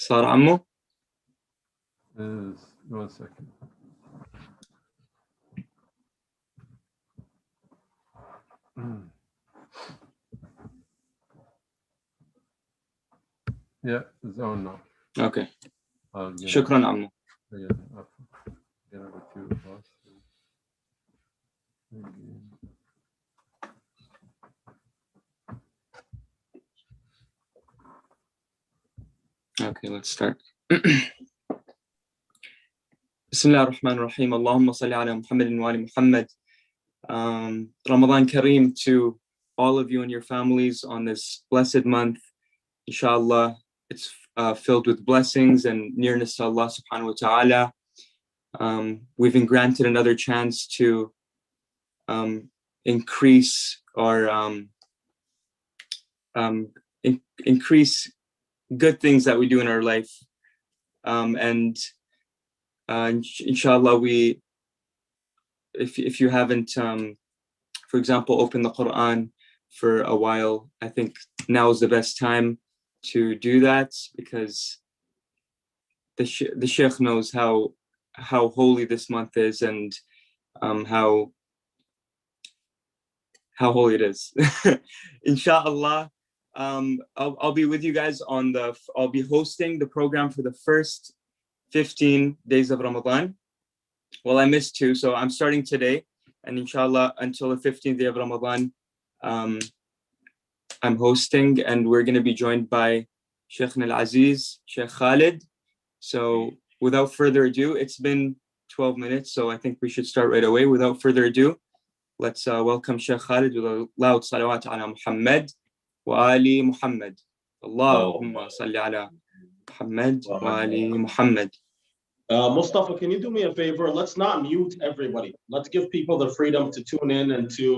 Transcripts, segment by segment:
صار عمو؟ Is 1 second. Yeah, it's on now. Okay. شكرا عمو. Okay, let's start. بسم الله الرحمن الرحيم. اللهم صل على محمد وآل محمد. Ramadan Kareem to all of you and your families on this blessed month. Inshallah, it's filled with blessings and nearness to Allah subhanahu wa ta'ala. We've been granted another chance to increase or increase good things that we do in our life. And inshallah, if you haven't, for example, opened the Quran for a while, I think now is the best time to do that, because the Sheikh knows how holy this month is, and how holy it is. Inshallah, I'll be with you guys I'll be hosting the program for the first 15 days of Ramadan. Well, I missed 2, so I'm starting today, and inshallah until the 15th day of Ramadan, I'm hosting, and we're going to be joined by Sheikh Al-Aziz, Sheikh Khalid. So without further ado, it's been 12 minutes, so I think we should start right away. Without further ado, let's welcome Sheikh Khalid with a loud salawat ala Muhammad wa ali Muhammad. Allahumma salli ala Muhammad wa ali Muhammad. Mustafa, can you do me a favor? Let's not mute everybody. Let's give people the freedom to tune in and to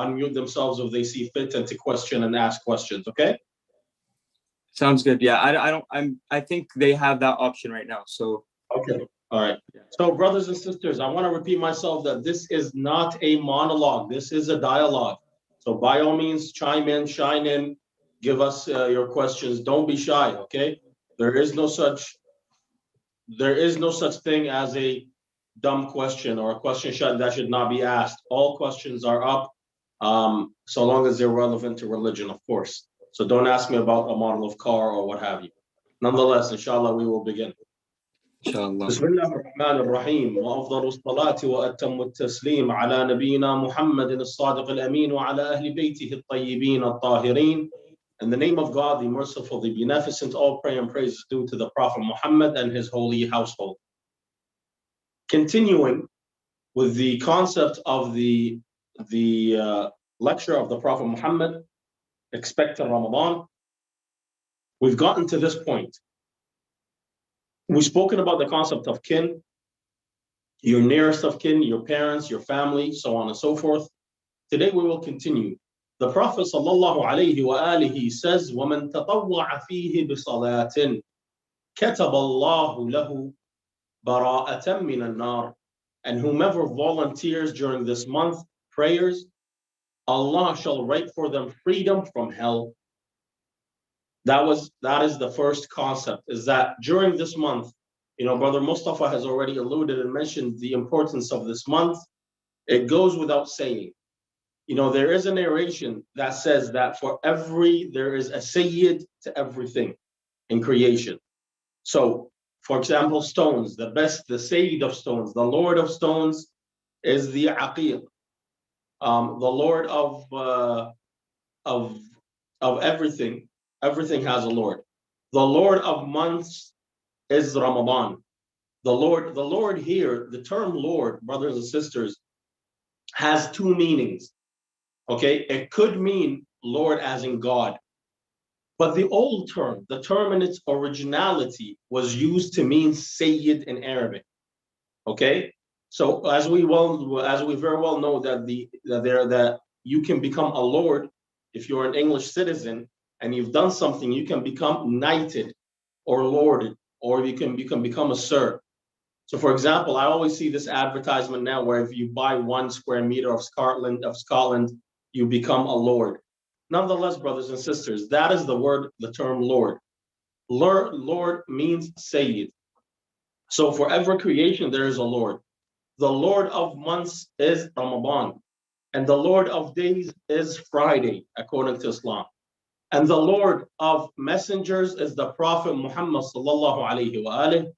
unmute themselves if they see fit, and to question and ask questions. Okay? Sounds good. Yeah, I think they have that option right now. So okay. All right. So brothers and sisters, I want to repeat myself that this is not a monologue. This is a dialogue. So by all means, chime in, shine in, give us your questions. Don't be shy. Okay? There is no such thing as a dumb question or a question that should not be asked. All questions are up, so long as they're relevant to religion, of course. So don't ask me about a model of car or what have you. Nonetheless, inshallah, we will begin. Inshallah. بسم الله الرحمن الرحيم وأفضل الصلاة وأتم التسليم على نبينا محمد الصادق الأمين وعلى أهل بيته الطيبين الطاهرين. In the name of God, the merciful, the beneficent, all prayer and praise is due to the Prophet Muhammad and his holy household. Continuing with the concept of the lecture of the Prophet Muhammad, expected Ramadan, we've gotten to this point. We've spoken about the concept of kin, your nearest of kin, your parents, your family, so on and so forth. Today we will continue. The Prophet ﷺ says, وَمَنْ تَطَوَّعَ فِيهِ بِصَلَاةٍ كَتَبَ اللَّهُ لَهُ بَرَاءَةً مِنَ النَّارِ. And whomever volunteers during this month prayers, Allah shall write for them freedom from hell. That is the first concept, is that during this month, Brother Mustafa has already alluded and mentioned the importance of this month. It goes without saying. There is a narration that says that there is a Sayyid to everything in creation. So, for example, stones, the Sayyid of stones, the Lord of stones is the Aqil. The Lord of everything has a Lord. The Lord of months is Ramadan. The Lord here, the term Lord, brothers and sisters, has 2 meanings. Okay, it could mean Lord as in God, but the old term, the term in its originality, was used to mean Sayyid in Arabic. Okay, so as we very well know that you can become a lord if you're an English citizen and you've done something. You can become knighted or lorded, or you can become a sir. So, for example, I always see this advertisement now where if you buy 1 square meter of Scotland, you become a lord. Nonetheless, brothers and sisters, that is the term Lord. Lord means Sayyid. So for every creation, there is a Lord. The Lord of months is Ramadan. And the Lord of days is Friday, according to Islam. And the Lord of messengers is the Prophet Muhammad sallallahu alayhi wa alayhi.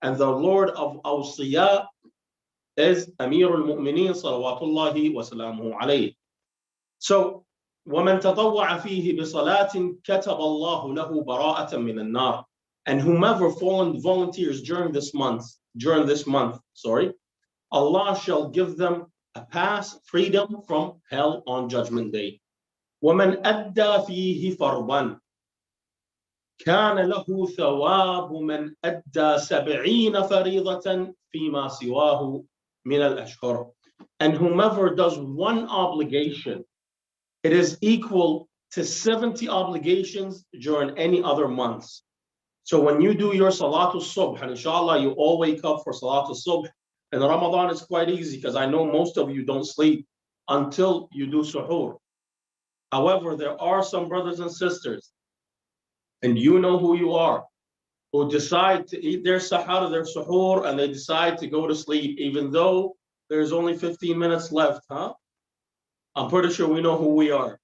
And the Lord of awsiya is Amir al-Mu'mineen salawatullahi wa salamuhu alayhi. So, وَمَنْ تَطَوَّعَ فِيهِ بِصَلَاةٍ كَتَبَ اللَّهُ لَهُ بَرَاءَةً مِنَ النَّارِ. And whomever volunteers during this month, Allah shall give them a pass, freedom from hell on Judgment Day. وَمَنْ أَدَّى فِيهِ فَرْضًا كان له ثواب من أدى 70 فريضة فيما سواه من الأشهر. And whomever does one obligation, it is equal to 70 obligations during any other months. So when you do your Salatul Subh, and inshallah you all wake up for Salatul Subh, and Ramadan is quite easy because I know most of you don't sleep until you do suhoor. However, there are some brothers and sisters, and you know who you are, who decide to eat their sahar, their suhoor, and they decide to go to sleep, even though there's only 15 minutes left, huh? I'm pretty sure we know who we are.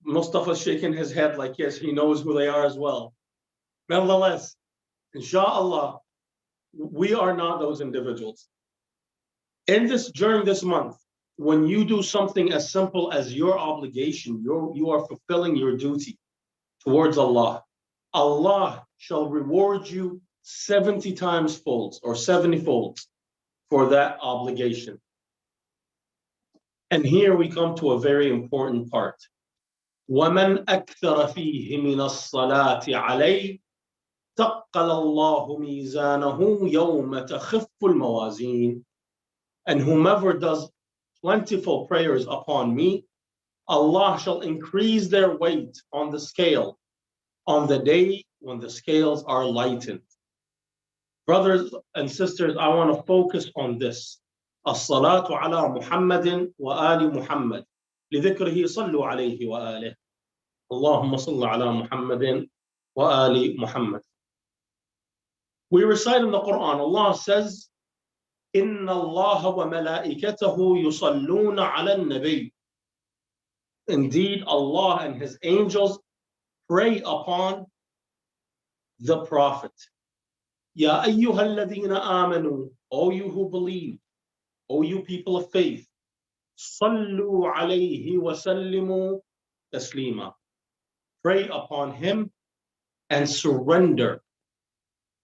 Mustafa's shaking his head like, yes, he knows who they are as well. Nevertheless, inshallah, we are not those individuals. During this month, when you do something as simple as your obligation, you are fulfilling your duty towards Allah. Allah shall reward you 70 times folds or 70 folds for that obligation. And here we come to a very important part. وَمَنْ أَكْثَرَ فِيهِ مِنَ الصَّلَاةِ عَلَيْهِ تَقَّلَ اللَّهُ مِيزَانَهُ يَوْمَ تَخِفُّ الْمَوَازِينَ. And whomever does plentiful prayers upon me, Allah shall increase their weight on the scale on the day when the scales are lightened. Brothers and sisters, I want to focus on this. الصلاة على محمد وآل محمد لذكره صلوا عليه وآله. اللهم صل على محمد وآل محمد. We recite in the Quran, Allah says, إن الله وملائكته يصلون على النبي. Indeed, Allah and His angels pray upon the Prophet. يا أيها الذين آمنوا, O you who believe, O you people of faith, صلوا عليه وسلموا تسليما. Pray upon him and surrender.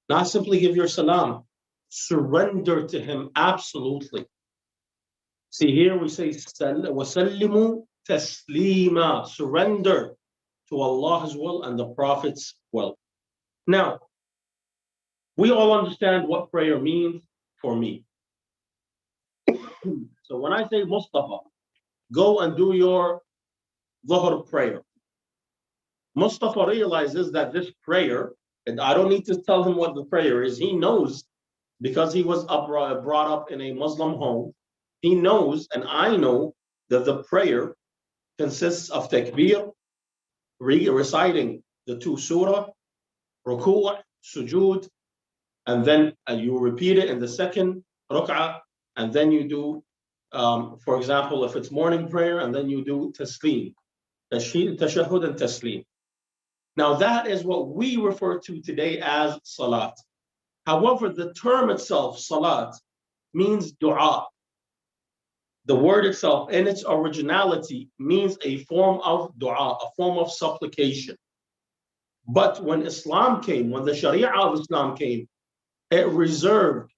Not simply give your salam, surrender to him absolutely. See, here we say وسلموا تسليما, surrender to Allah's will and the Prophet's will. Now, we all understand what prayer means for me. So when I say Mustafa, go and do your Dhuhr prayer, Mustafa realizes that this prayer, and I don't need to tell him what the prayer is, he knows because he was brought up in a Muslim home. He knows, and I know, that the prayer consists of takbir, reciting the 2 surah, ruku', sujood, and then you repeat it in the second rak'ah, and then you do, for example, if it's morning prayer, and then you do taslim, tashahhud and taslim. Now that is what we refer to today as salat. However, the term itself, salat, means dua. The word itself, in its originality, means a form of dua, a form of supplication. But when Islam came, when the Sharia of Islam came, it reserved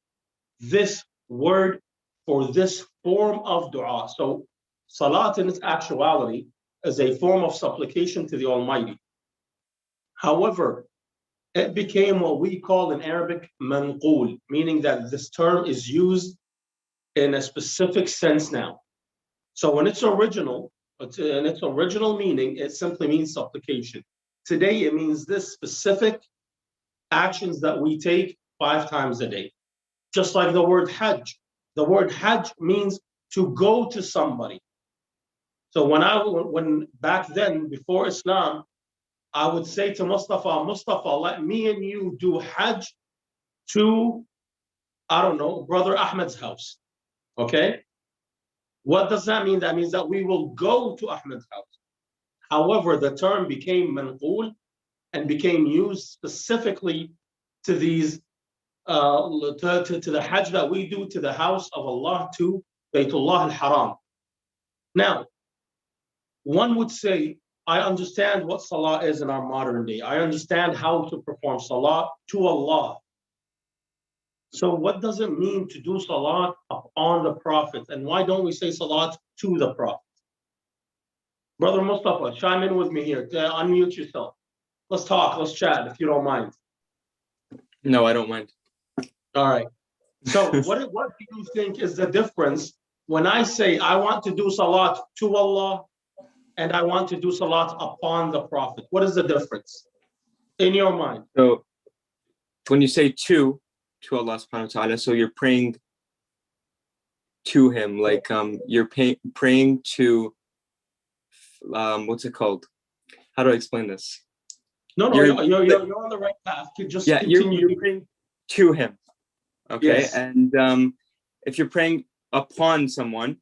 this word for this form of dua. So salat in its actuality is a form of supplication to the Almighty. However, it became what we call in Arabic manqul, meaning that this term is used in a specific sense now. So in its original meaning, it simply means supplication. Today, it means this specific actions that we take 5 times a day. Just like the word hajj. The word hajj means to go to somebody. So when back then, before Islam, I would say to Mustafa, let me and you do Hajj to, I don't know, Brother Ahmed's house. Okay? What does that mean? That means that we will go to Ahmed's house. However, the term became manqul and became used specifically to these, to the Hajj that we do to the house of Allah, to Baytullah al-Haram. Now, one would say, I understand what Salah is in our modern day. I understand how to perform Salah to Allah. So what does it mean to do Salat on the Prophet? And why don't we say Salat to the Prophet? Brother Mustafa, chime in with me here. Unmute yourself. Let's talk, let's chat, if you don't mind. No, I don't mind. All right. So what do you think is the difference when I say I want to do Salat to Allah and I want to do Salat upon the Prophet? What is the difference in your mind? So when you say to Allah subhanahu wa ta'ala, so you're praying to him, like you're praying to what's it called? How do I explain this? No, you're on the right path. You just continue. You're praying to him. Okay. Yes. And if you're praying upon someone,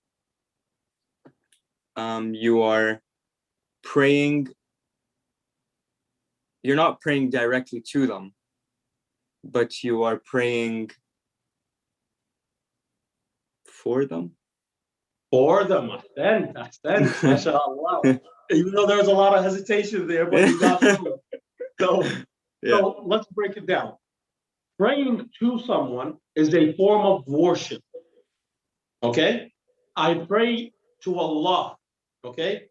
you are praying, you're not praying directly to them, but you are praying for them. For them. Then, mashallah. Even though there's a lot of hesitation there, but you got through it. So let's break it down. Praying to someone is a form of worship. Okay? I pray to Allah. Okay?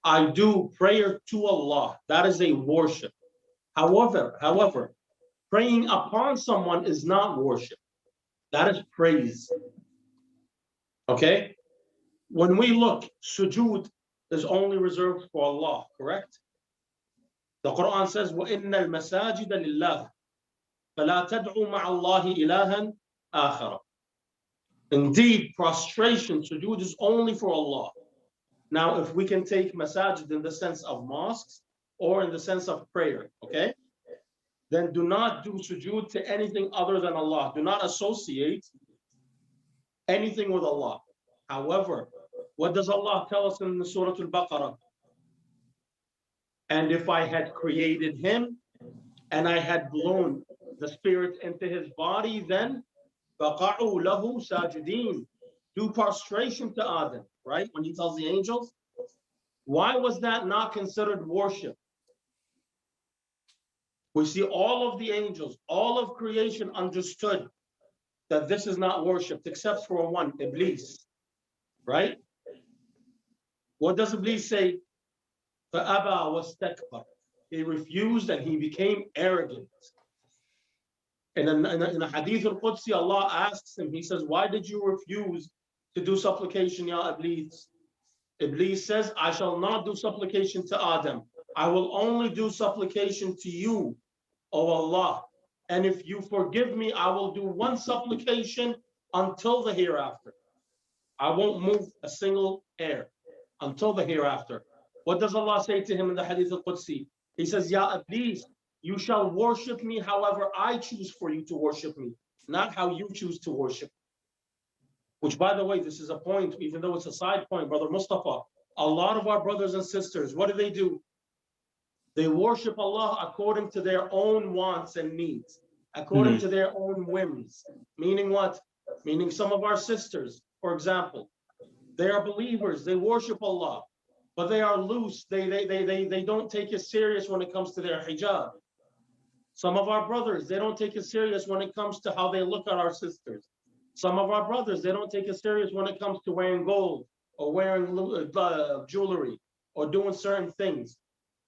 I do prayer to Allah. That is a worship. However, praying upon someone is not worship. That is praise. Okay? When we look, sujood is only reserved for Allah, correct? The Quran says, وَإِنَّ الْمَسَاجِدَ لِلَّهِ فَلَا تَدْعُوا مَعَ اللَّهِ إِلَهًا آخَرَ. Indeed, prostration, sujood is only for Allah. Now, if we can take masajid in the sense of mosques or in the sense of prayer, okay? Then do not do sujood to anything other than Allah. Do not associate anything with Allah. However, what does Allah tell us in the Surah Al-Baqarah? And if I had created him and I had blown the spirit into his body, then فَقَعُوا لَهُ سَاجِدِينَ. Do prostration to Adam, right? When he tells the angels. Why was that not considered worship? We see all of the angels, all of creation understood that this is not worshipped except for one, Iblis, right? What does Iblis say? فَأَبَى وَاسْتَكْبَرَ. He refused and he became arrogant. And in a hadith al-Qudsi, Allah asks him, he says, why did you refuse to do supplication, Ya Iblis? Iblis says, I shall not do supplication to Adam. I will only do supplication to you, O Allah. And if you forgive me, I will do one supplication until the hereafter. I won't move a single hair until the hereafter. What does Allah say to him in the hadith al-Qudsi? He says, Ya Iblis, you shall worship me however I choose for you to worship me, not how you choose to worship. Which, by the way, this is a point, even though it's a side point, Brother Mustafa, a lot of our brothers and sisters, what do? They worship Allah according to their own wants and needs, according to their own whims. Meaning what? Meaning some of our sisters, for example, they are believers, they worship Allah, but they are loose. They don't take it serious when it comes to their hijab. Some of our brothers, they don't take it serious when it comes to how they look at our sisters. Some of our brothers, they don't take it serious when it comes to wearing gold or wearing jewelry or doing certain things.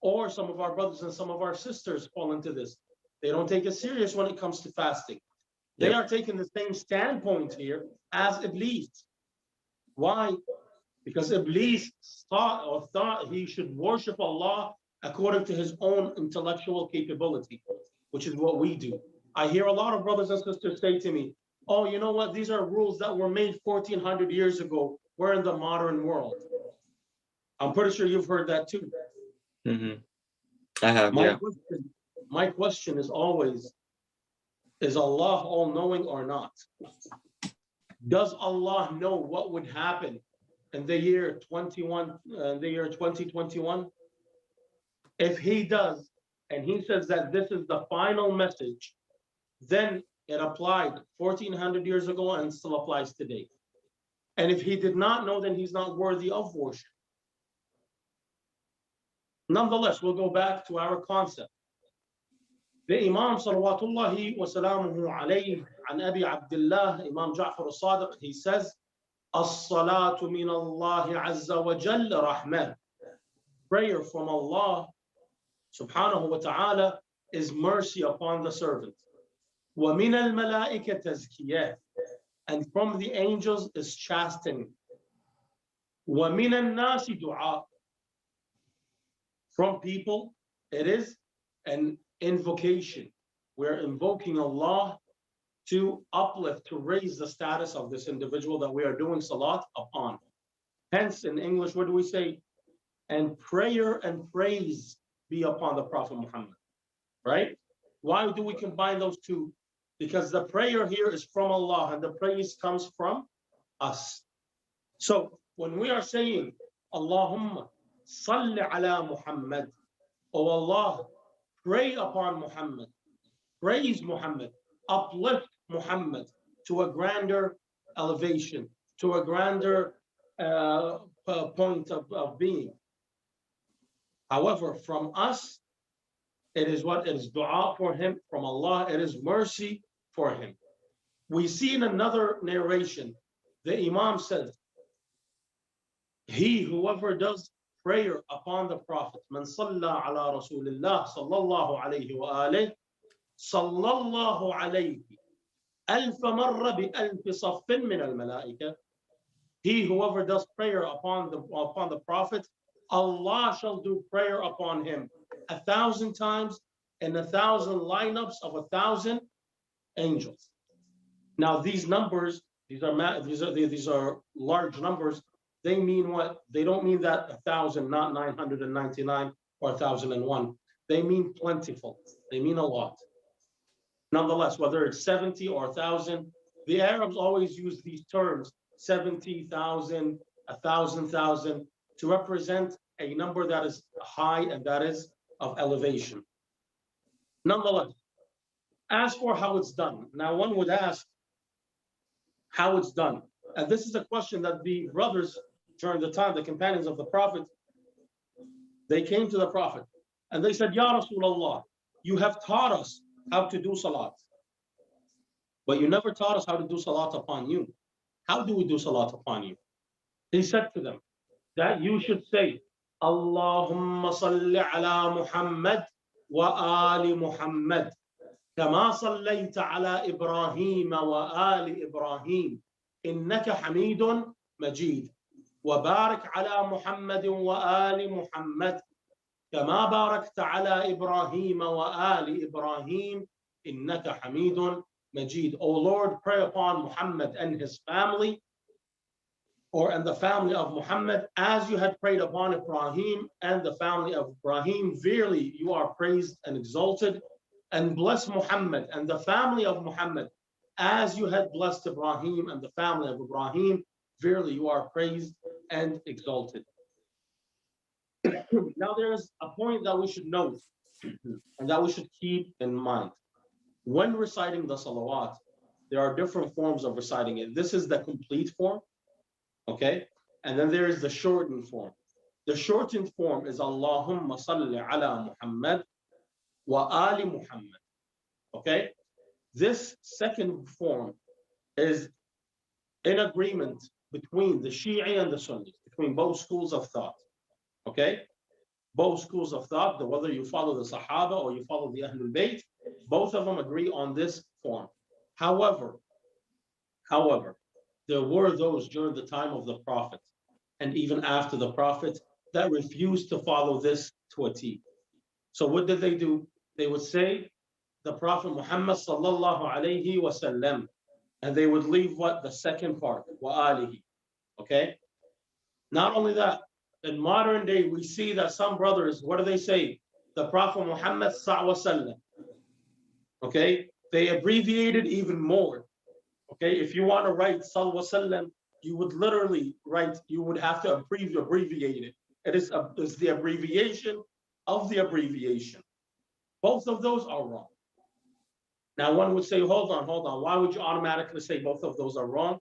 Or some of our brothers and some of our sisters fall into this. They don't take it serious when it comes to fasting. They are taking the same standpoint here as Iblis. Why? Because Iblis thought he should worship Allah according to his own intellectual capability, which is what we do. I hear a lot of brothers and sisters say to me, oh, you know what? These are rules that were made 1400 years ago. We're in the modern world. I'm pretty sure you've heard that too. I have, yeah. My question is always, is Allah all-knowing or not? Does Allah know what would happen in the year 2021? If He does, and He says that this is the final message, then it applied 1400 years ago and still applies today. And if He did not know, then He's not worthy of worship. Nonetheless, we'll go back to our concept. The Imam salawatullahi wa salamuhu alayhi an Abi Abdullah, Imam Ja'far al-Sadiq, he says, As-salatu min Allah azza wa jalla rahmah. Prayer from Allah subhanahu wa ta'ala is mercy upon the servant. Wa min al-malaika tazkiyah. And from the angels is chastening. Wa min al-nasi du'a. From people, it is an invocation. We're invoking Allah to uplift, to raise the status of this individual that we are doing salat upon. Hence, in English, what do we say? And prayer and praise be upon the Prophet Muhammad, right? Why do we combine those two? Because the prayer here is from Allah and the praise comes from us. So when we are saying, Allahumma salli ala Muhammad, oh Allah, pray upon Muhammad, praise Muhammad, uplift Muhammad to a grander elevation, to a grander point of being. However, from us, it is what? It is dua for him. From Allah, it is mercy for him. We see in another narration, the Imam says, he, whoever does prayer upon the Prophet, man salla ala Rasulillah sallallahu alayhi wa alayhi, sallallahu alayhi alf marra bi alf saffin min al malaika. He, whoever does prayer upon the Prophet, Allah shall do prayer upon him 1,000 times in 1,000 lineups of 1,000 angels. Now these numbers, these are large numbers. They mean what? They don't mean that 1,000, not 999 or 1,001. They mean plentiful. They mean a lot. Nonetheless, whether it's 70 or 1,000, the Arabs always use these terms, 70,000, 1,000,000, to represent a number that is high and that is of elevation. Nonetheless, as for how it's done, now one would ask how it's done. And this is a question that the brothers during the time, the companions of the Prophet, they came to the Prophet and they said, Ya Rasulullah, you have taught us how to do salat, but you never taught us how to do salat upon you. How do we do salat upon you? He said to them that you should say, Allahumma salli ala Muhammad wa ali Muhammad, kama sallayta ala Ibrahim wa ali Ibrahim, innaka hamidun majid. وبارك على محمد وآل محمد كما باركت على إبراهيم وآل إبراهيم إنك حميد مجيد. O Lord, pray upon Muhammad and his family, and the family of Muhammad, as you had prayed upon Ibrahim and the family of Ibrahim. Verily, you are praised and exalted. And bless Muhammad and the family of Muhammad, as you had blessed Ibrahim and the family of Ibrahim. Verily, you are praised and exalted. Now, there is a point that we should note and that we should keep in mind. When reciting the salawat, there are different forms of reciting it. This is the complete form, okay? And then there is the shortened form. The shortened form is Allahumma salli ala Muhammad wa ali Muhammad, okay? This second form is in agreement between the Shia and the Sunnis, between both schools of thought, okay? Both schools of thought, whether you follow the Sahaba or you follow the Ahlul Bayt, both of them agree on this form. However, there were those during the time of the Prophet and even after the Prophet that refused to follow this to a T. So what did they do? They would say the Prophet Muhammad sallallahu alayhi wasallam, and they would leave what? The second part, wa alihi, okay? Not only that, in modern day, we see that some brothers, what do they say? the Prophet Muhammad sallallahu alaihi wasallam. Okay, they abbreviated even more. Okay, if you want to write sallallahu alaihi wasallam, you would literally write, you would have to abbreviate it. It's the abbreviation of the abbreviation. Both of those are wrong. Now, one would say, hold on. Why would you automatically say both of those are wrong?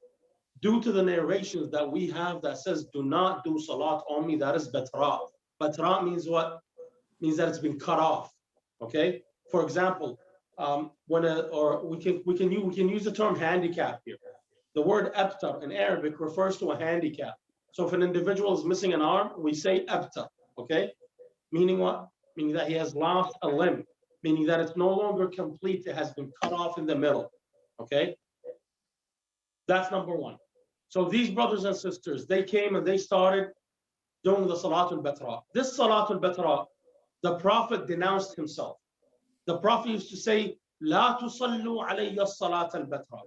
Due to the narrations that we have that says, do not do salat on me, that is batra. Batra means what? Means that it's been cut off. Okay. For example, we can use the term handicap here. The word abtar in Arabic refers to a handicap. So if an individual is missing an arm, we say abtar. Okay. Meaning what? Meaning that he has lost a limb. Meaning that it's no longer complete. It has been cut off in the middle. Okay. That's number one. So these brothers and sisters, they came and they started doing the Salatul Batra. This Salatul Batra, the Prophet denounced himself. The Prophet used to say, La tusallu alayya salat al-batra.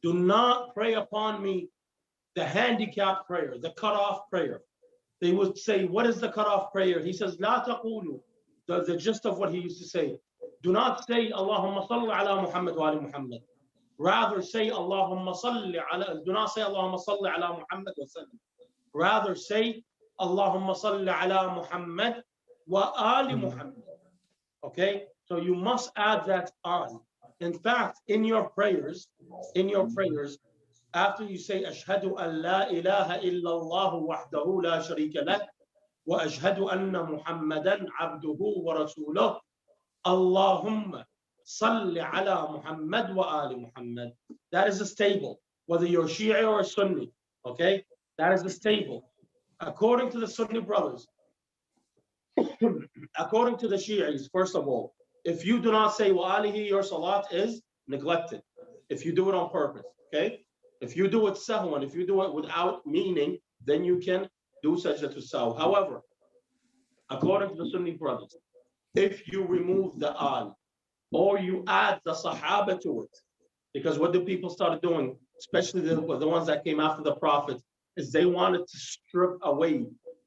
Do not pray upon me the handicap prayer, the cut-off prayer. They would say, what is the cut-off prayer? He says, La taqulu. The gist of what he used to say. Do not say, Allahumma salli ala Muhammad wa ali Muhammad. Rather say, Allahumma salli ala, do not say, Allahumma salli ala Muhammad wa sallam. Rather say, Allahumma salli ala Muhammad wa ali Muhammad. Okay? So you must add that al. In fact, in your prayers, after you say, Ashhadu an la ilaha illallah wahdahu la sharika lah, wa ashhadu anna Muhammadan abduhu wa rasuluh, Allahumma salli ala Muhammad wa ali Muhammad. That is a staple, whether you're Shia or Sunni. Okay? That is a staple. According to the Sunni brothers, according to the Shi'is, first of all, if you do not say wa alihi, your salat is neglected. If you do it on purpose, okay? If you do it sahwan, if you do it without meaning, then you can do sajda to saw. However, according to the Sunni brothers, if you remove the al or you add the sahaba to it, because what the people started doing, especially the ones that came after the Prophet, is they wanted to strip away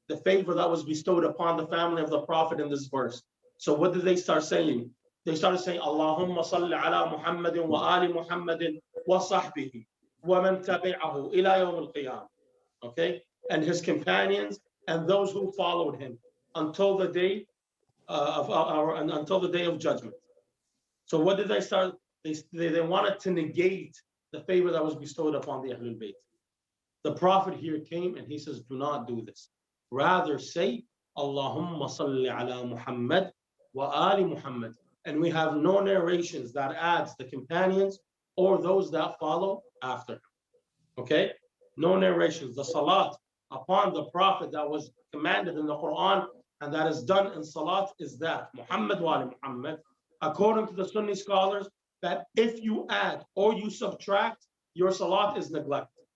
the favor that was bestowed upon the family of the Prophet in this verse. So what did they start saying? They started saying, Allahumma salli ala Muhammadin wa ali Muhammadin wa sahbihi wa man tabi'ahu ila yawm al-qiyam. Okay? And his companions and those who followed him until the day until the day of judgment. So what did they start? They wanted to negate the favor that was bestowed upon the Ahlul Bayt. The Prophet here came and he says, do not do this. Rather say, Allahumma salli ala Muhammad wa ali Muhammad. And we have no narrations that adds the companions or those that follow after him. Okay? No narrations. The salat upon the Prophet that was commanded in the Quran and that is done in salat is that Muhammad wa ali Muhammad. According to the Sunni scholars, that if you add or you subtract, your salat is neglected.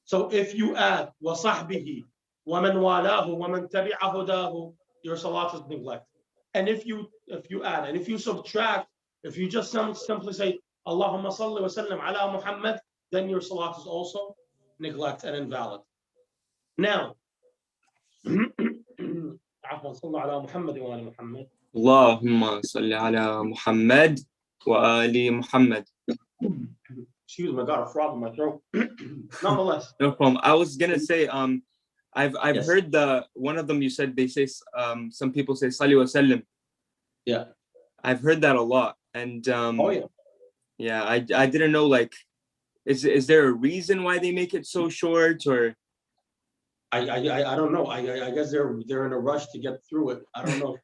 So if you add wa sahbihi wa man walahu wa man tabi'a hudahu, your salat is neglected. And if you add and if you subtract, if you just simply say Allahumma salli wa sallam ala Muhammad, then your salat is also neglected and invalid. Now, Allahumma salli ala Muhammad wa ali Muhammad. Excuse me, I got a frog in my throat. Nonetheless. No problem. I was gonna say, I've Yes. heard one of them you said they say some people say Salli wa sallim. Yeah. I've heard that a lot. And Oh yeah. yeah, I didn't know, like, is there a reason why they make it so short, or I don't know. I guess they're in a rush to get through it. I don't know.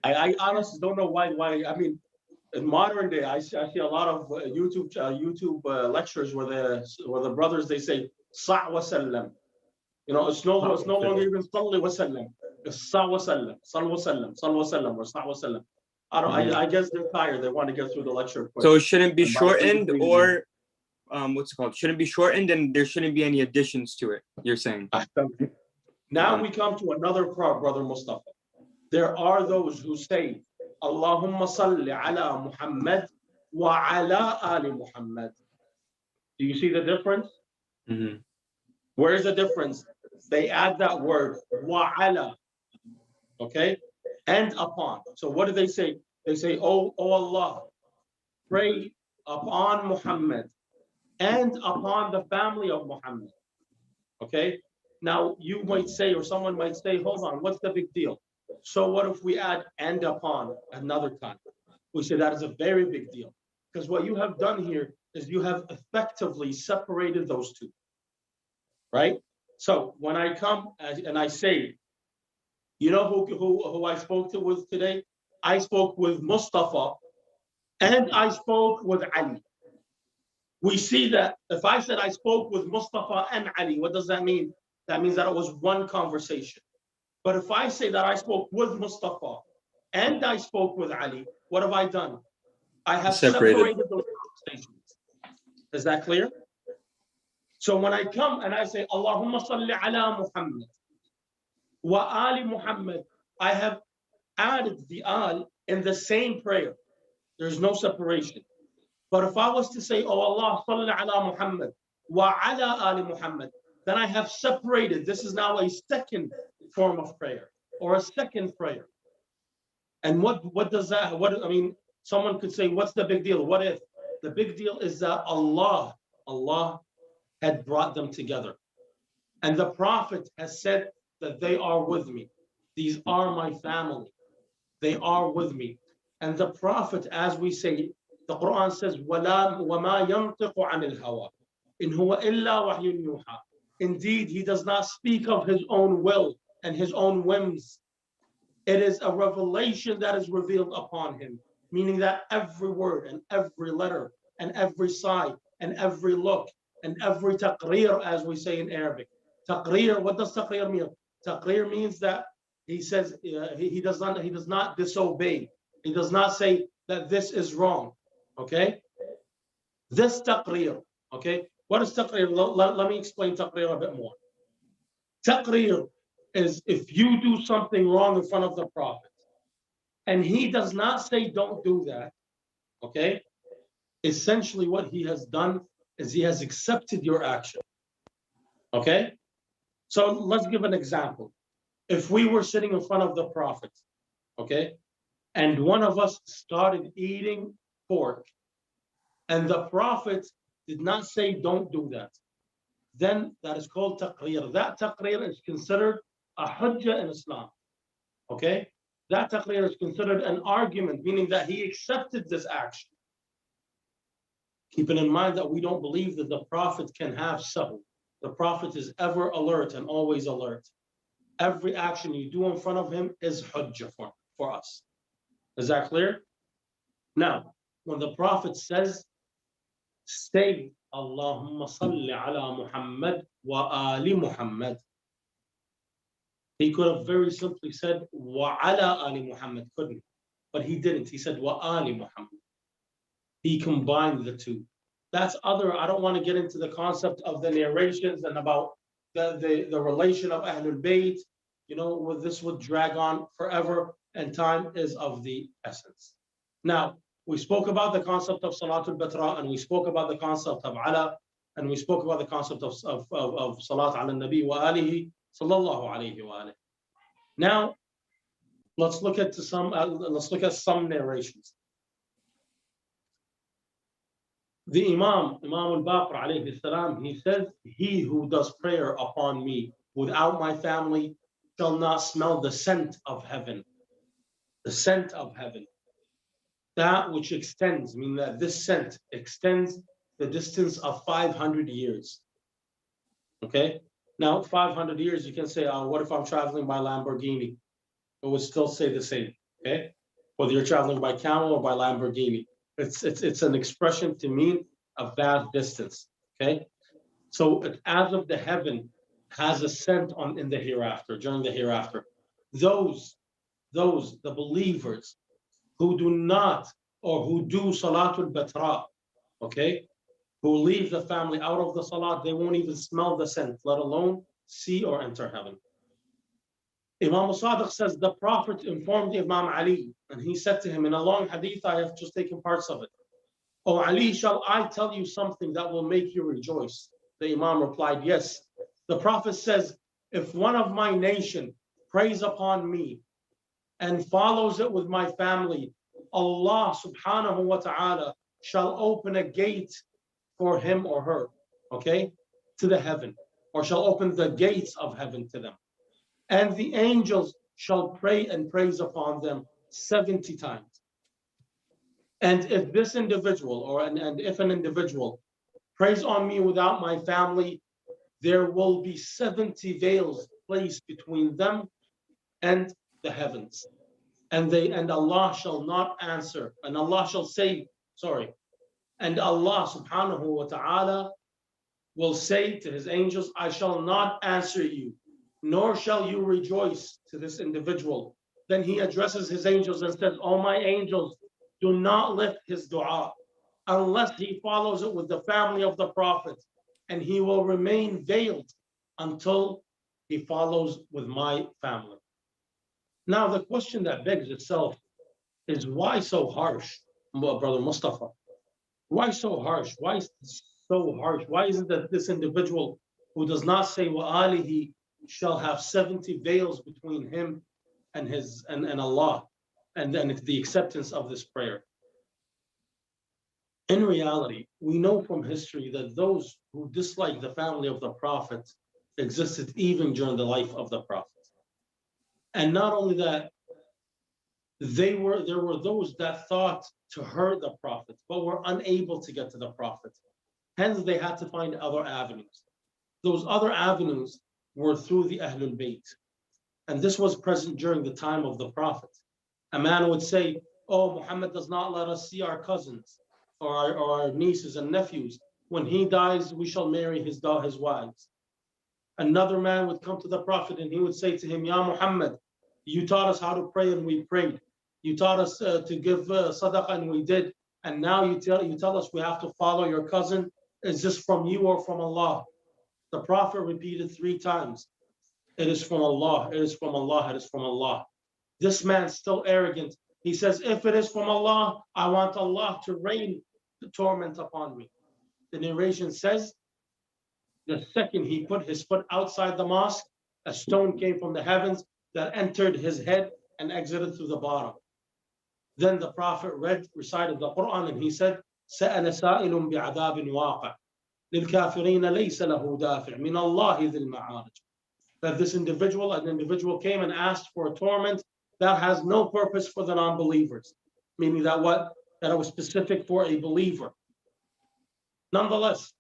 I honestly don't know why. I mean, in modern day, I see a lot of YouTube lectures where the brothers they say sa wa sallam. You know, it's no longer even salli wa sallam. It's sa wa sallam, sal wa sallam, sal wa sallam, or sa wa sallam. I guess they're tired. They want to get through the lecture quick. so it shouldn't be shortened, or what's it called? Shouldn't be shortened, and there shouldn't be any additions to it. You're saying. Now we come to another part, Brother Mustafa. There are those who say, Allahumma salli ala Muhammad wa ala ali Muhammad. Do you see the difference? Mm-hmm. Where is the difference? They add that word wa ala. Okay? and upon. So what do they say? They say, oh Allah, pray upon Muhammad and upon the family of Muhammad. Okay? Now you might say, or someone might say, hold on, what's the big deal? So what if we add and upon another time? We say that is a very big deal. Because what you have done here is you have effectively separated those two. Right? So when I come and I say, you know who I spoke to with today? I spoke with Mustafa and I spoke with Ali. We see that if I said I spoke with Mustafa and Ali, what does that mean? That means that it was one conversation. But if I say that I spoke with Mustafa and I spoke with Ali, what have I done? I have separated those conversations. Is that clear? So when I come and I say, Allahumma salli ala Muhammad wa ali Muhammad, I have added the al in the same prayer. There's no separation. But if I was to say, oh Allah, salli ala Muhammad wa ala ali Muhammad, then I have separated. This is now a second form of prayer or a second prayer. And what does that, I mean, someone could say, what's the big deal? What if? The big deal is that Allah had brought them together. And the Prophet has said that they are with me. These are my family. They are with me. And the Prophet, as we say, the Quran says, وَمَا يَنْطِقُ عَنِ الْهَوَىٰ إِنْ هُوَ إِلَّا وَحْيٌ يُوحَىٰ. Indeed, he does not speak of his own will and his own whims. It is a revelation that is revealed upon him, meaning that every word and every letter and every sigh and every look and every taqreer, as we say in Arabic. Taqreer, what does taqreer mean? Taqreer means that he says he does not disobey. He does not say that this is wrong. Okay? This taqreer, okay? What is taqreer? Let me explain taqreer a bit more. Taqreer is if you do something wrong in front of the Prophet and he does not say don't do that, okay? Essentially what he has done is he has accepted your action, okay? So let's give an example. If we were sitting in front of the Prophet, okay, and one of us started eating pork and the Prophet did not say don't do that, then that is called taqreer. That taqreer is considered a hujjah in Islam, okay? That taqreer is considered an argument, meaning that he accepted this action. Keeping in mind that we don't believe that the Prophet can have sahu. The Prophet is ever alert and always alert. Every action you do in front of him is hujjah for us. Is that clear? Now, when the Prophet says, say, Allahumma salli ala Muhammad wa ali Muhammad, he could have very simply said, wa ala ali Muhammad, couldn't he? But he didn't. He said, wa ali Muhammad. He combined the two. That's other, I don't want to get into the concept of the narrations and about the relation of Ahlul Bayt. You know, this would drag on forever and time is of the essence. Now, we spoke about the concept of Salatul Batra and we spoke about the concept of Ala and we spoke about the concept of Salat ala Nabi wa alihi sallallahu alayhi wa alihi. Now, let's look at some narrations. The Imam al-Baqir alayhi salam, he says, he who does prayer upon me without my family shall not smell the scent of heaven. The scent of heaven. That which extends, meaning that this scent extends the distance of 500 years. Okay? Now, 500 years, you can say, what if I'm traveling by Lamborghini? It would still say the same, okay? Whether you're traveling by camel or by Lamborghini. It's an expression to mean a vast distance, okay? So as of the heaven has a scent in the hereafter, during the hereafter. The believers who do not, or who do Salatul Batra, okay? Who leave the family out of the Salat, they won't even smell the scent, let alone see or enter heaven. Imam al-Sadiq says, the Prophet informed Imam Ali, and he said to him in a long hadith, I have just taken parts of it. Oh Ali, shall I tell you something that will make you rejoice? The Imam replied, yes. The Prophet says, if one of my nation prays upon me and follows it with my family, Allah subhanahu wa ta'ala shall open a gate for him or her, okay, to the heaven, or shall open the gates of heaven to them. And the angels shall pray and praise upon them 70 times. And if this individual, and if an individual prays on me without my family, there will be 70 veils placed between them and the heavens. And Allah shall not answer, and Allah shall say, and Allah subhanahu wa ta'ala will say to his angels, I shall not answer you, nor shall you rejoice to this individual. Then he addresses his angels and says, oh my angels, do not lift his dua unless he follows it with the family of the Prophet, and he will remain veiled until he follows with my family. Now, the question that begs itself is, why so harsh, Brother Mustafa? Why so harsh? Why is it so harsh? Why is it that this individual who does not say وَآلِهِ shall have 70 veils between him and Allah, and then the acceptance of this prayer? In reality, we know from history that those who dislike the family of the Prophet existed even during the life of the Prophet. And not only that, there were those that thought to hurt the Prophet, but were unable to get to the Prophet. Hence, they had to find other avenues. Those other avenues were through the Ahlul Bayt. And this was present during the time of the Prophet. A man would say, oh, Muhammad does not let us see our cousins or our nieces and nephews. When he dies, we shall marry his wives. Another man would come to the Prophet and he would say to him, Ya Muhammad, you taught us how to pray and we prayed. You taught us to give sadaqah and we did. And now you tell us we have to follow your cousin. Is this from you or from Allah? The Prophet repeated 3 times. It is from Allah, it is from Allah, it is from Allah. This man, still arrogant, he says, if it is from Allah, I want Allah to rain the torment upon me. The narration says, the second he put his foot outside the mosque, a stone came from the heavens that entered his head and exited through the bottom. Then the Prophet recited the Quran, and he said, سَأَلَ سَائِلٌ بِعَذَابٍ وَاقِعٍ لِلْكَافِرِينَ لَيْسَ لَهُ دَافِعٍ مِنَ اللَّهِ ذِي الْمَعَارِجِ. That an individual came and asked for a torment that has no purpose for the non-believers, meaning that it was specific for a believer. Nonetheless,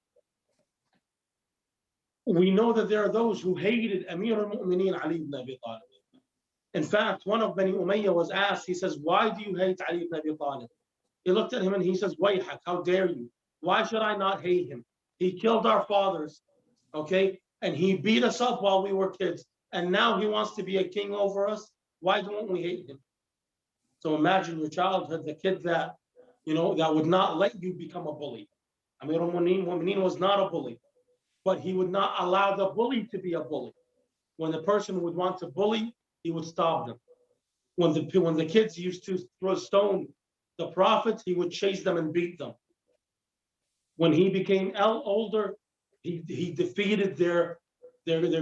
we know that there are those who hated Amir al-Mu'mineen Ali ibn Abi Talib. In fact, one of Bani Umayyah was asked, he says, why do you hate Ali ibn Abi Talib? He looked at him and he says, Wayhak, how dare you? Why should I not hate him? He killed our fathers, okay? And he beat us up while we were kids. And now he wants to be a king over us. Why don't we hate him? So imagine your childhood, the kid that would not let you become a bully. Amir al-Mu'mineen was not a bully, but he would not allow the bully to be a bully. When the person would want to bully, he would stop them. When the kids used to throw stone the Prophet, he would chase them and beat them. When he became older, he defeated their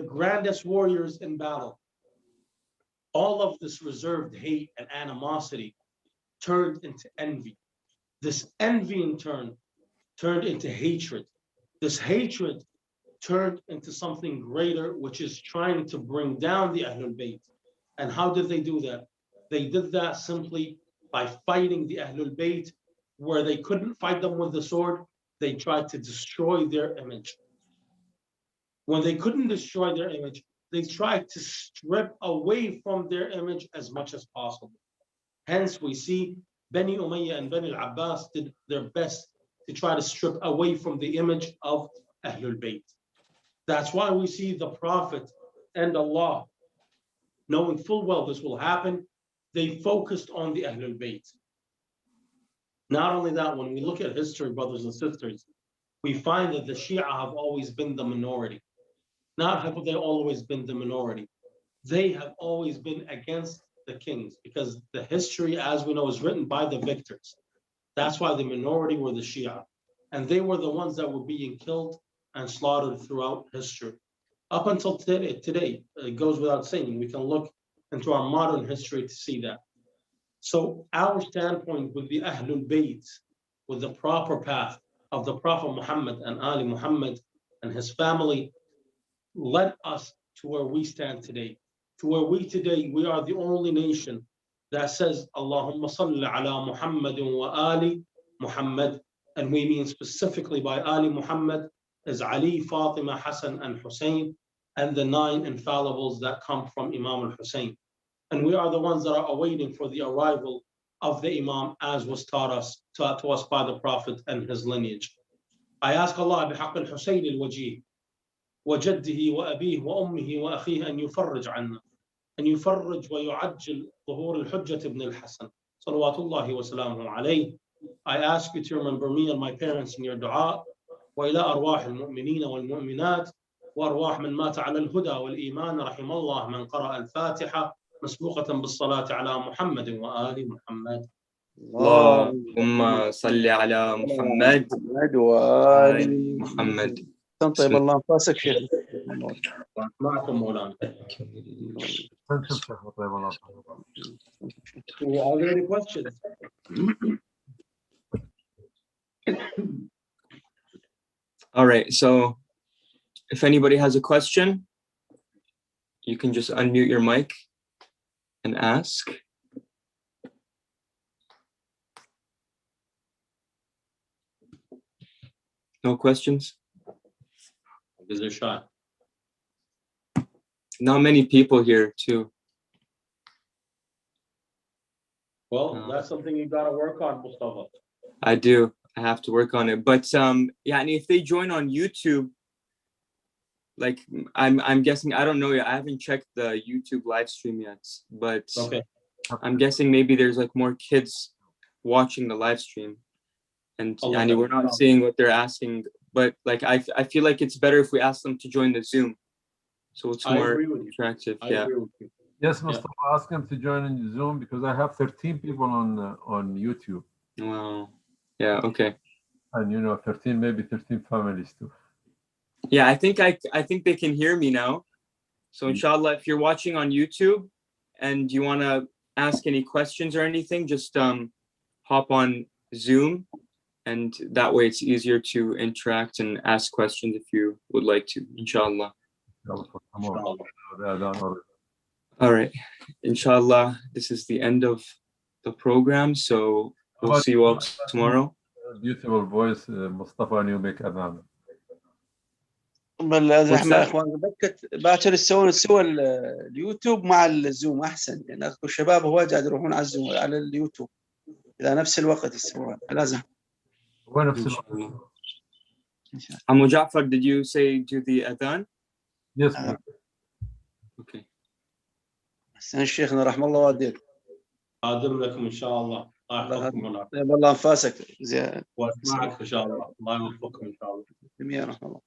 grandest warriors in battle. All of this reserved hate and animosity turned into envy. This envy in turn turned into hatred. This hatred turned into something greater, which is trying to bring down the Ahlul Bayt. And how did they do that? They did that simply by fighting the Ahlul Bayt. Where they couldn't fight them with the sword, they tried to destroy their image. When they couldn't destroy their image, they tried to strip away from their image as much as possible. Hence, we see Bani Umayyah and Bani al-Abbas did their best to try to strip away from the image of Ahlul Bayt. That's why we see the Prophet and Allah, knowing full well this will happen, they focused on the Ahlul Bayt. Not only that, when we look at history, brothers and sisters, we find that the Shia have always been the minority. Not have they always been the minority. They have always been against the kings, because the history, as we know, is written by the victors. That's why the minority were the Shia. And they were the ones that were being killed and slaughtered throughout history. Up until today, it goes without saying. We can look into our modern history to see that. So our standpoint with the Ahlul Bayt, with the proper path of the Prophet Muhammad and Ali Muhammad and his family, led us to where we stand today. To where we are the only nation that says, Allahumma salli ala Muhammadin wa Ali Muhammad. And we mean specifically by Ali Muhammad is Ali, Fatima, Hassan, and Hussein, and the 9 infallibles that come from Imam al-Hussein. And we are the ones that are awaiting for the arrival of the Imam as was taught to us by the Prophet and his lineage. I ask Allah بحق الحسين الوجيه وجده وأبيه وأمه وأخيه أن يفرج عنا أن يفرج ويعجل ظهور الحجة ابن الحسن صلوات الله وسلامه عليه. I ask you to remember me and my parents in your dua. وإلى أرواح المؤمنين والمؤمنات وأرواح من مات على الهدى والإيمان رحم الله من قرأ الفاتحة مسبوقة بالصلاة على محمد وآل محمد. اللهم صل على محمد وآل محمد. طيب الله انفاسك شيخ. معكم مولانا. Are there any questions? All right, so if anybody has a question, you can just unmute your mic and ask. No questions? Is there a shot? Not many people here too. Well, that's something you got to work on, Mustafa. I do. I have to work on it. But yeah, and if they join on YouTube, like I'm guessing, I don't know yet. I haven't checked the YouTube live stream yet, but Okay. I'm guessing maybe there's like more kids watching the live stream, and yani, we're not seeing what they're asking. But like I feel like it's better if we ask them to join the Zoom, so it's more interactive. Yeah. Yes, Mustafa, ask them to join in Zoom because I have 13 people on YouTube. Wow. Yeah. Okay. And you know, 13, maybe 13 families too. Yeah, I think they can hear me now. So inshallah, if you're watching on YouTube and you want to ask any questions or anything, just hop on Zoom, and that way it's easier to interact and ask questions if you would like to, inshallah. All right, inshallah, this is the end of the program, so we'll see you all tomorrow. Beautiful voice, Mustafa, and you make adhan. احنا اخوان باكر يسوون سوى اليوتيوب مع الزوم احسن، لان اكو شباب هواي قاعد يروحون على الزوم على اليوتيوب الى نفس الوقت يسوون لازم. وين نفس الوقت؟ Amu Ja'far, did you say do the adhan? Yes. Okay. حسن شيخنا رحم الله والديك. قادم لكم ان شاء الله. الله يحفظكم هناك. طيب الله انفاسك زين. واسمعك ان شاء الله. الله يوفقكم ان شاء الله. جميعا رحم الله.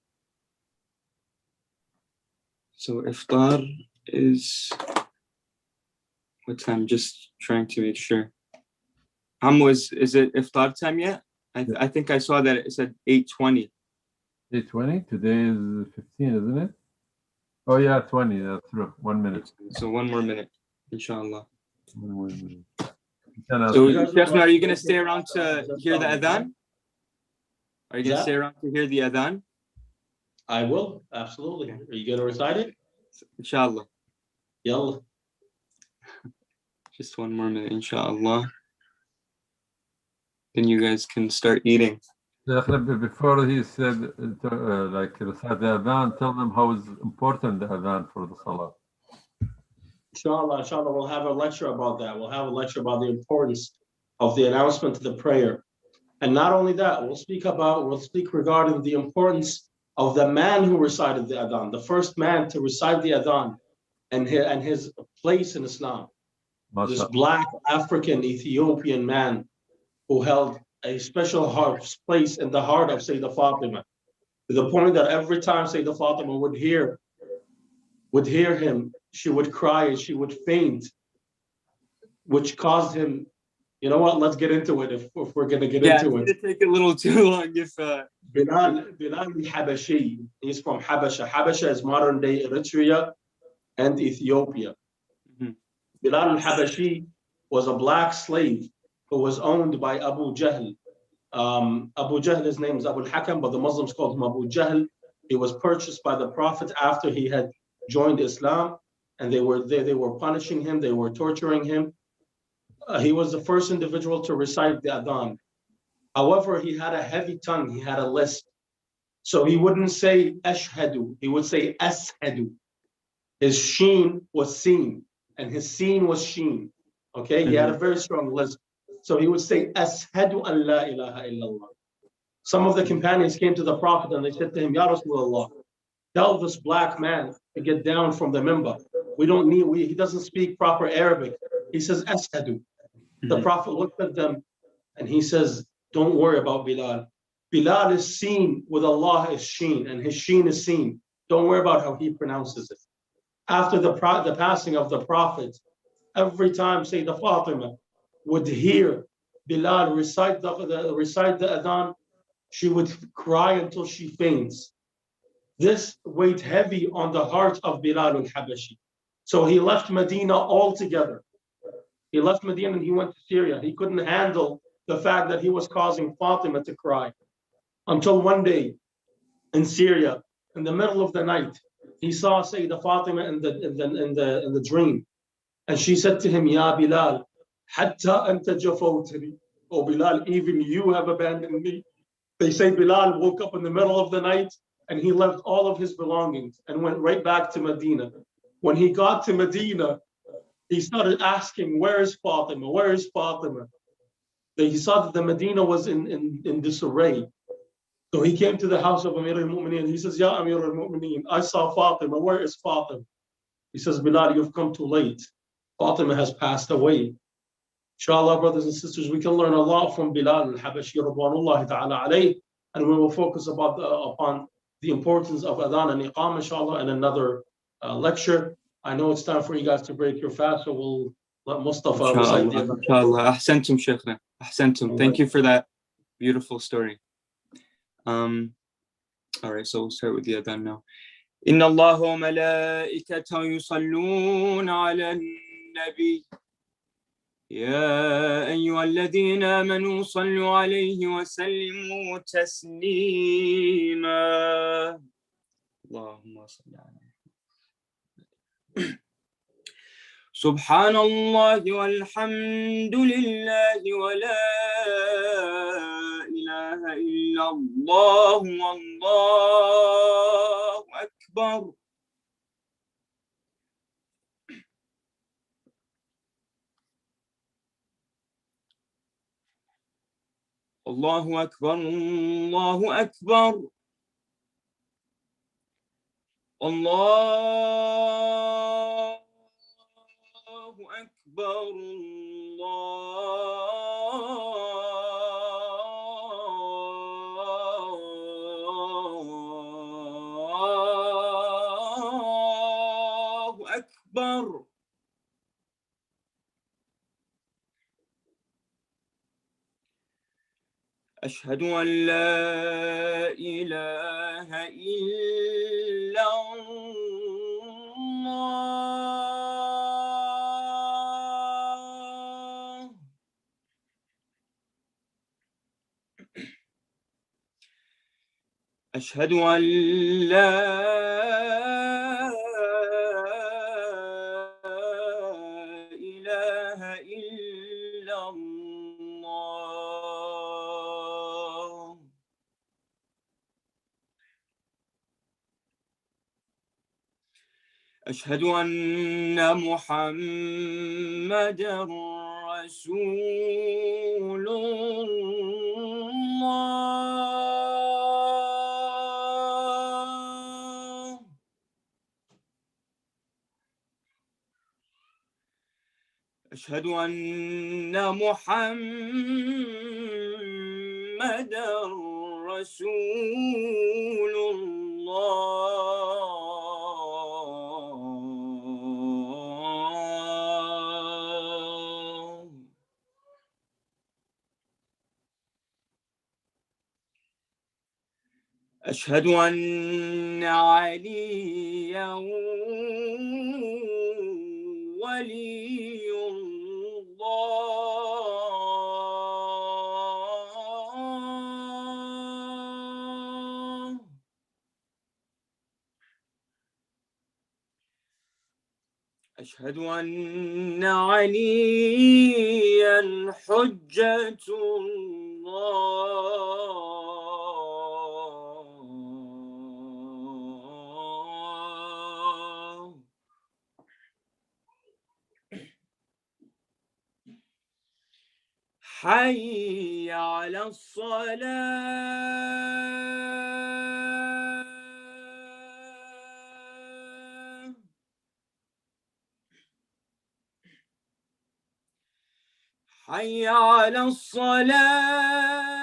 So iftar is what time? Just trying to make sure. Is it iftar time yet? I think I saw that it said 8:20. 8:20? Today is 15, isn't it? Oh yeah, 20. That's true. 1 minute. So one more minute, inshallah. 1 more minute. So, Sheikhna, are you going to stay around to hear the adhan? Are you going to stay around to hear the adhan? I will, absolutely. Are you going to recite it? Inshallah. Yalla. Just 1 more minute, inshallah. Then you guys can start eating. Before he said, like, recite the adhan, tell them how is important the adhan for the salah. Inshallah, we'll have a lecture about that. We'll have a lecture about the importance of the announcement of the prayer. And not only that, we'll speak regarding the importance of the man who recited the adhan, the first man to recite the adhan, and his place in Islam. This black African Ethiopian man who held a special place in the heart of Sayyidah Fatima, to the point that every time Sayyidah Fatima would hear him, she would cry and she would faint, which caused him, you know what, let's get into it if we're going to get into it. Yeah, it's going to take a little too long if... Bilal al-Habashi, he's from Habasha. Habasha is modern day Eritrea and Ethiopia. Mm-hmm. Bilal al-Habashi was a black slave who was owned by Abu Jahl. Abu Jahl, his name is Abu al-Hakam, but the Muslims called him Abu Jahl. He was purchased by the Prophet after he had joined Islam, and they were punishing him, they were torturing him. He was the first individual to recite the Adhan. However, he had a heavy tongue, he had a lisp. So he wouldn't say ashhadu, he would say ashadu. His sheen was seen, and his seen was sheen. Okay, he had a very strong lisp. So he would say ashadu an la ilaha illallah. Some of the companions came to the Prophet and they said to him, Ya Rasulullah, tell this black man to get down from the minbar. He doesn't speak proper Arabic. He says ashadu. The Prophet looked at them and he says, don't worry about Bilal. Bilal is seen with Allah is sheen, and his sheen is seen. Don't worry about how he pronounces it. After the passing of the Prophet, every time Sayyidah Fatima would hear Bilal recite the Adhan, she would cry until she faints. This weighed heavy on the heart of Bilal al-Habashi. So he left Medina altogether. He left Medina and he went to Syria. He couldn't handle the fact that he was causing Fatima to cry. Until one day in Syria, in the middle of the night, he saw Sayyidah Fatima in the dream. And she said to him, Ya Bilal, hatta anta jafawtani. Oh Bilal, even you have abandoned me. They say Bilal woke up in the middle of the night and he left all of his belongings and went right back to Medina. When he got to Medina, he started asking, where is Fatima? Where is Fatima? He saw that the Medina was in disarray. So he came to the house of Amir al-Mu'mineen. He says, Ya Amir al-Mu'mineen, I saw Fatima. Where is Fatima? He says, Bilal, you've come too late. Fatima has passed away. Inshallah, brothers and sisters, we can learn a lot from Bilal al-Habashi radwanullahi ta'ala alayh, and we will focus upon the importance of Adhan and Iqam, inshallah, in another lecture. I know it's time for you guys to break your fast, so we'll let Mustafa recite the Adhan. Inshallah. Ahsantum, Shaykhna. Ahsantum. Thank you for that beautiful story. All right, so we'll start with the Adhan now. إن الله وملائكته يصلون على النبي يا أيها الذين آمنوا صلوا عليه وسلموا تسليما اللهم صل على سبحان الله والحمد لله ولا إله إلا الله والله أكبر الله أكبر الله أكبر الله أكبر الله أكبر أشهد أن لا إله إلا الله أشهد أن لا إله إلا الله أشهد أن محمدًا رسول الله أشهد أن محمدًا رسول الله أشهد أن عليا ولي أشهد أن عليا حجة الله. حي على الصلاة. حي على الصلاة.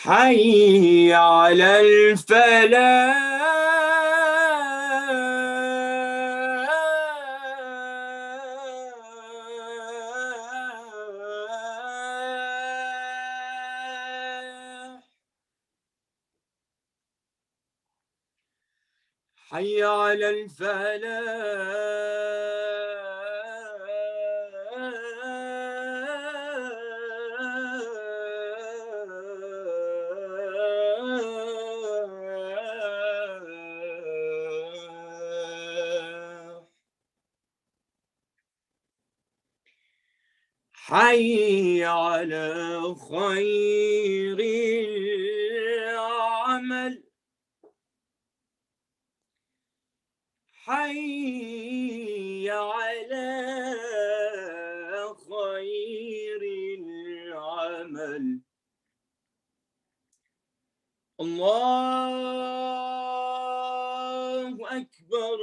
حي على الفلاح. حي على الفلاح. حي على خير العمل. حي على خير العمل. الله أكبر.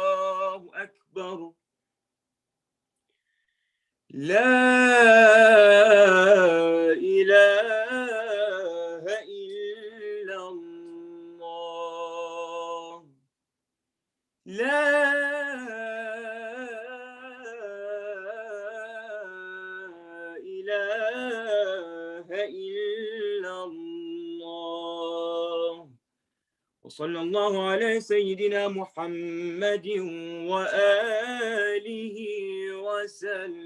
الله أكبر. لا إله إلا الله. لا إله إلا الله. وصلى الله على سيدنا محمد وآله وسلم.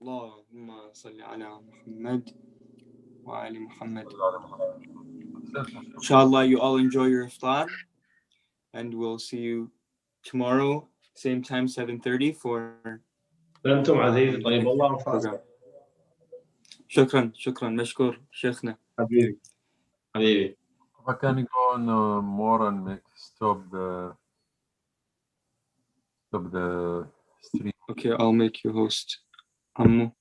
اللهم صل على محمد وآل محمد. Inshallah, you all enjoy your iftar, and we'll see you tomorrow, same time, 7:30 for أنتم عزيزي طيب الله program. شكرا مشكور شيخنا. حبيبي. I can go on more and make stop the stream. Okay, I'll make you host. Ammu.